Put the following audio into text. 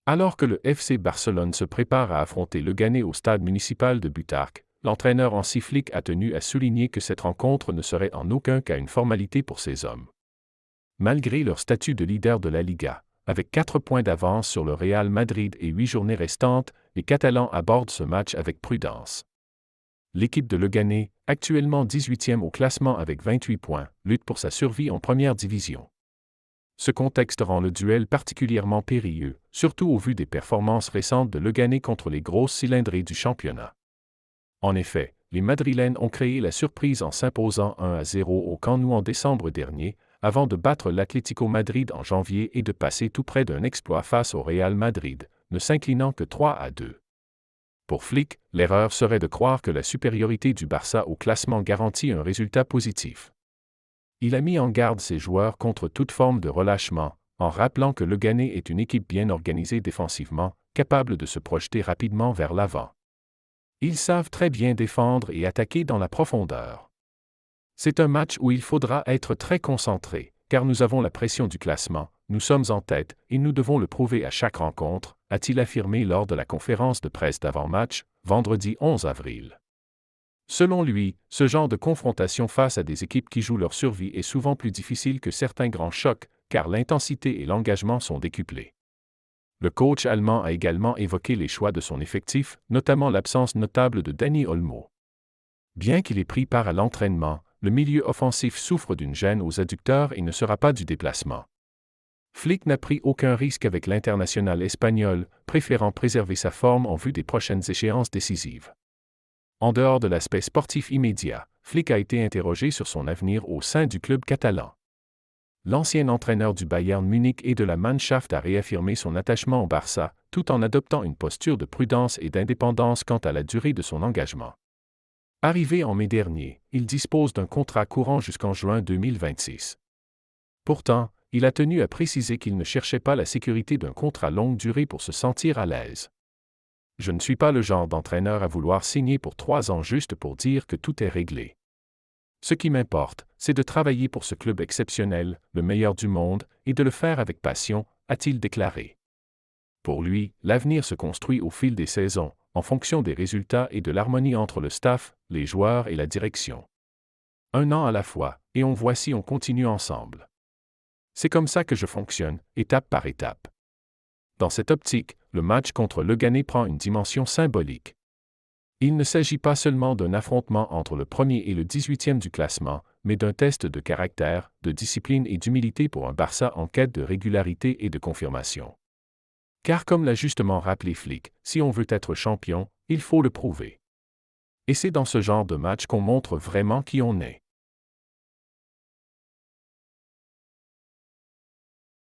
Alors que le FC Barcelone se prépare à affronter le Leganés au stade municipal de Butarque, l'entraîneur Hansi Flick a tenu à souligner que cette rencontre ne serait en aucun cas une formalité pour ses hommes. Malgré leur statut de leader de la Liga, avec 4 points d'avance sur le Real Madrid et 8 journées restantes, les Catalans abordent ce match avec prudence. L'équipe de Leganés, actuellement 18e au classement avec 28 points, lutte pour sa survie en première division. Ce contexte rend le duel particulièrement périlleux, surtout au vu des performances récentes de Leganés contre les grosses cylindrées du championnat. En effet, les Madrilènes ont créé la surprise en s'imposant 1-0 au Camp Nou en décembre dernier, avant de battre l'Atlético Madrid en janvier et de passer tout près d'un exploit face au Real Madrid, ne s'inclinant que 3-2. Pour Flick, l'erreur serait de croire que la supériorité du Barça au classement garantit un résultat positif. Il a mis en garde ses joueurs contre toute forme de relâchement, en rappelant que Leganés est une équipe bien organisée défensivement, capable de se projeter rapidement vers l'avant. Ils savent très bien défendre et attaquer dans la profondeur. C'est un match où il faudra être très concentré, car nous avons la pression du classement, nous sommes en tête et nous devons le prouver à chaque rencontre, a-t-il affirmé lors de la conférence de presse d'avant-match, vendredi 11 avril. Selon lui, ce genre de confrontation face à des équipes qui jouent leur survie est souvent plus difficile que certains grands chocs, car l'intensité et l'engagement sont décuplés. Le coach allemand a également évoqué les choix de son effectif, notamment l'absence notable de Dani Olmo. Bien qu'il ait pris part à l'entraînement, le milieu offensif souffre d'une gêne aux adducteurs et ne sera pas du déplacement. Flick n'a pris aucun risque avec l'international espagnol, préférant préserver sa forme en vue des prochaines échéances décisives. En dehors de l'aspect sportif immédiat, Flick a été interrogé sur son avenir au sein du club catalan. L'ancien entraîneur du Bayern Munich et de la Mannschaft a réaffirmé son attachement au Barça, tout en adoptant une posture de prudence et d'indépendance quant à la durée de son engagement. Arrivé en mai dernier, il dispose d'un contrat courant jusqu'en juin 2026. Pourtant, il a tenu à préciser qu'il ne cherchait pas la sécurité d'un contrat longue durée pour se sentir à l'aise. Je ne suis pas le genre d'entraîneur à vouloir signer pour 3 ans juste pour dire que tout est réglé. Ce qui m'importe, c'est de travailler pour ce club exceptionnel, le meilleur du monde, et de le faire avec passion, a-t-il déclaré. Pour lui, l'avenir se construit au fil des saisons, en fonction des résultats et de l'harmonie entre le staff, les joueurs et la direction. 1 an à la fois, et on voit si on continue ensemble. C'est comme ça que je fonctionne, étape par étape. Dans cette optique, le match contre Leganés prend une dimension symbolique. Il ne s'agit pas seulement d'un affrontement entre le premier et le 18e du classement, mais d'un test de caractère, de discipline et d'humilité pour un Barça en quête de régularité et de confirmation. Car comme l'a justement rappelé Flick, si on veut être champion, il faut le prouver. Et c'est dans ce genre de match qu'on montre vraiment qui on est.